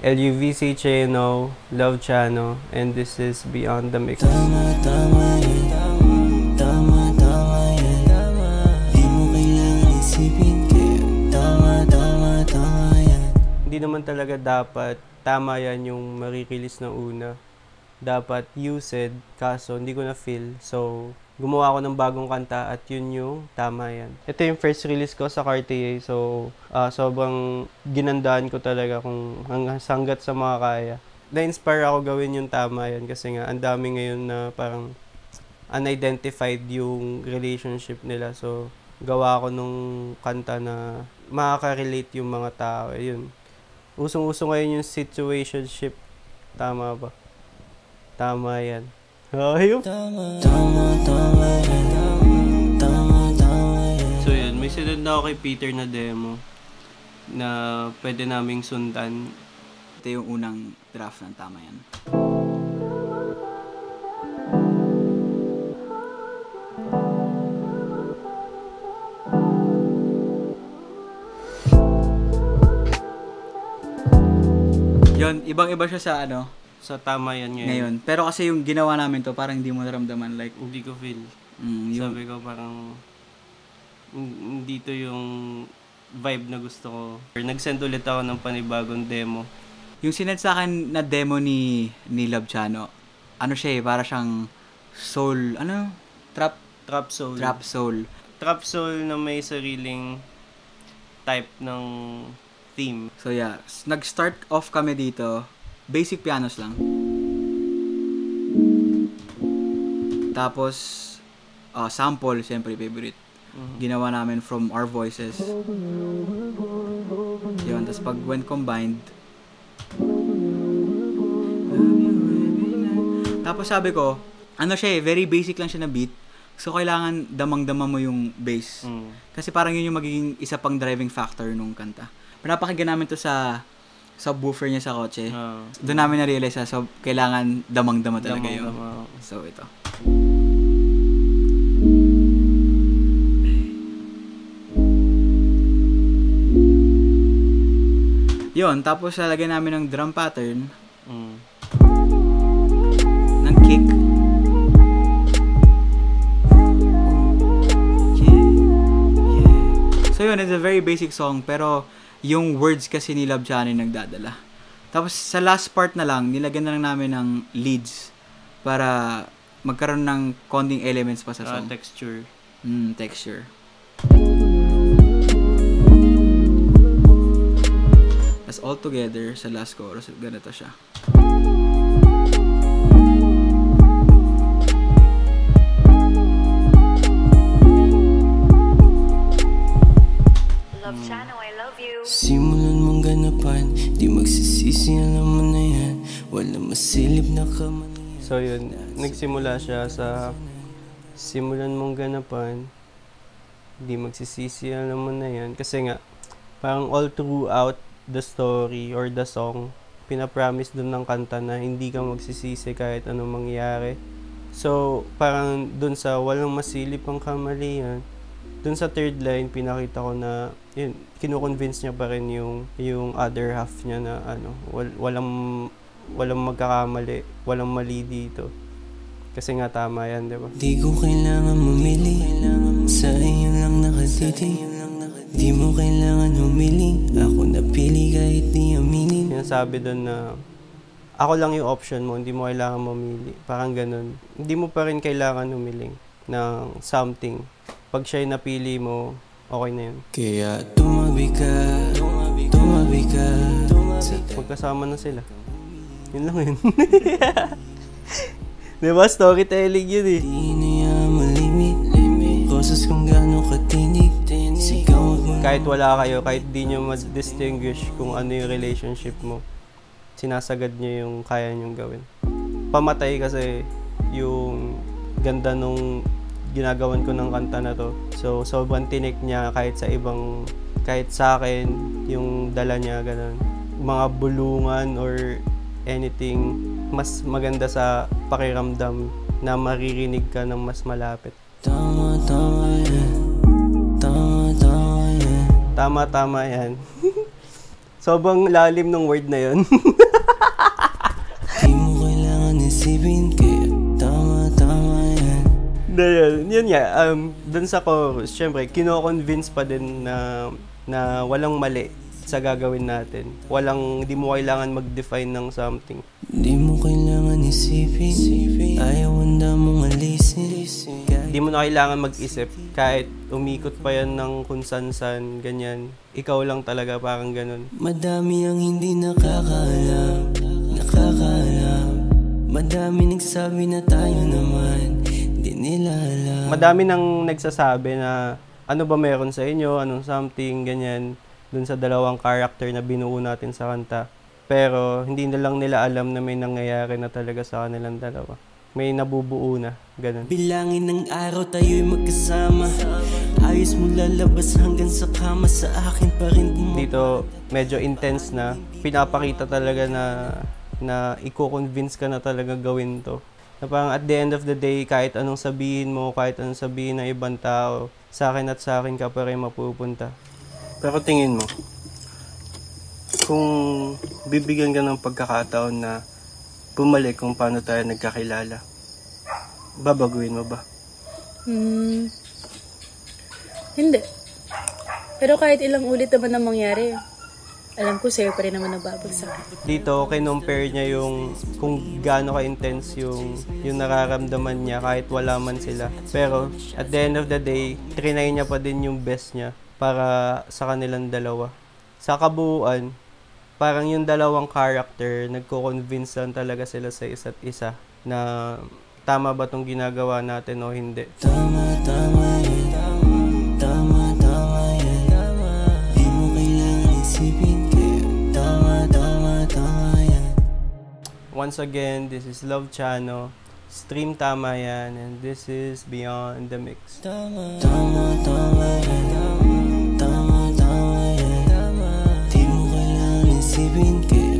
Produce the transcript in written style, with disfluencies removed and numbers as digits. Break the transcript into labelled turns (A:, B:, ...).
A: LUVC Cheno, Love Chano, and this is Beyond the Mix.
B: Tama, tama yan. Tama, tama yan. Di mo kailangan isipin, kaya tama, tama, tama yan.
A: Hindi naman talaga dapat tama yan yung marikilis na una. Dapat you said, kaso hindi ko na feel. So, gumawa ako ng bagong kanta at yun yung tama yan. Ito yung first release ko sa Cartier. So, sobrang ginandaan ko talaga kung hanggat sa mga kaya. Na-inspire ako gawin yung tama yan kasi nga ang dami ngayon na parang unidentified yung relationship nila. So, gawa ko nung kanta na makaka-relate yung mga tao. Yun. Usong-uso ngayon yung situationship. Tama ba? Tama yan. Ayun.
B: Tama, tama, tama yan. Tama, tama yan.
A: So yun, may sunod na ako kay Peter na demo na pwede naming sundan.
C: Ito yung unang draft ng tama yan. Yun, ibang-iba siya sa
A: Sa tama yan ngayon.
C: ngayon. Pero kasi yung ginawa namin to, parang hindi mo naramdaman. Like,
A: Hindi ko feel.
C: yung,
A: Sabi ko parang dito yung vibe na gusto ko. Nag-send ulit ako ng panibagong demo.
C: yung sinend sa akin na demo ni Love Chano, ano siya para siyang soul,
A: Trap soul.
C: trap soul.
A: Trap soul na may sariling type ng theme.
C: So yeah, nag-start off kami dito, basic pianos lang. Tapos, sample, siyempre favorite. Ginawa namin from our voices. Yun, tapos pag when combined, tapos sabi ko, siya very basic lang siya na beat. So, kailangan damang-dama mo yung bass. Kasi parang yun yung magiging isa pang driving factor nung kanta. Pinapakinggan namin to sa subwoofer niya sa kotse. Doon namin na-realize so kailangan damang-dama talaga yun. So, ito. Yun, tapos lalagyan namin ng drum pattern. Ng kick. So yun, it's a very basic song, pero yung words kasi ni Love Chano yung nagdadala. Tapos sa last part na lang, nilagyan na lang namin ng leads para magkaroon ng konting elements pa sa song.
A: Texture.
C: Texture. Tapos all together sa last chorus, ganito siya.
D: Love Chano, I love you.
B: Simulan mong ganapan, di magsisisi, alam mo na yan. Wala masilip na kamalian.
A: So yun, nagsimula siya sa simulan mong ganapan, di magsisisi, alam mo na yan. Kasi nga, parang all throughout the story or the song, pinapromise dun ng kanta na hindi ka magsisisi kahit anong mangyari. So, parang dun sa walang masilip ang kamalian, dun sa third line, pinakita ko na, yun, kinukonvince niya pa rin yung other half niya na, walang magkakamali, walang mali dito. Kasi nga tama yan, di ba?
B: Di ko kailangan mamili, sa iyo lang nakatitig. Di mo kailangan humiling, ako napili kahit di aminin.
A: Sinasabi doon na ako lang yung option mo, hindi mo kailangan mamili. Parang ganun. Hindi mo pa rin kailangan humiling ng something. Pag siya'y napili mo, okay na yun.
B: Kaya tumabi ka, tumabi ka.
A: Magkasama na sila. Yun lang yun. Diba? Storytelling yun eh.
B: Di niya malimit, kosas kung gano'ng katinig. Sigaw mo.
A: Kahit wala kayo, kahit di nyo ma-distinguish kung ano yung relationship mo, sinasagad nyo yung kaya nyong gawin. Pamatay kasi yung ganda nung ginagawan ko ng kanta na to. So, sobrang tinik niya kahit sa akin, yung dala niya, ganun. Mga bulungan or anything, mas maganda sa pakiramdam na maririnig ka ng mas malapit.
B: Tama, tama yan. Tama, tama yan.
A: Tama-tama yan. Sobrang lalim ng word na yun.
B: Di mo kailangan isipin, kaya tama yan.
A: Yun nga, dun sa chorus, syempre, kino-convince pa din na walang mali sa gagawin natin. Di mo kailangan mag-define ng something.
B: Di mo kailangan isipin, ayaw handa mong alisin.
A: Di mo na kailangan mag-isip kahit umikot pa yan ng kung san-san, ganyan. Ikaw lang talaga, parang ganun.
B: Madami ang hindi nakakaalam. Madami nagsabi na tayo naman, di nila alam.
A: Madami nang nagsasabi na ano ba meron sa inyo, anong something, ganyan, dun sa dalawang character na binuo natin sa kanta. Pero hindi na lang nila alam na may nangyayari na talaga sa kanilang dalawa. May nabubuo na, ganun.
B: Bilangin ng araw tayo'y magkasama. Ayos mo lalabas hanggang sa kama, sa akin pa rin
A: Dito, medyo intense na. Pinapakita talaga na i-convince ka na talaga gawin to. Na parang at the end of the day, kahit anong sabihin mo, kahit anong sabihin ng ibang tao, sa akin ka pa rin mapupunta. Pero tingin mo, kung bibigyan ka ng pagkakataon na bumalik kung paano tayo nagkakilala, babaguhin mo ba?
D: Hindi. Pero kahit ilang ulit naman na mangyari, alam ko sa'yo pa rin naman nababagsak.
A: Dito, kinumpare niya yung kung gaano ka-intense yung nararamdaman niya kahit wala man sila. Pero at the end of the day, trinay niya pa din yung best niya para sa kanilang dalawa. Sa kabuuan, parang yung dalawang character, nagko-convince lang talaga sila sa isa't isa na tama ba tong ginagawa natin o hindi.
B: Tama yan. Tama yan. Di mo kailangan isipin, kaya tama yan.
A: Once again, this is Love Chano, Stream Tama Yan, and this is Beyond the Mix.
B: Tama yan. Tama yan. Di mo kailangan isipin, kaya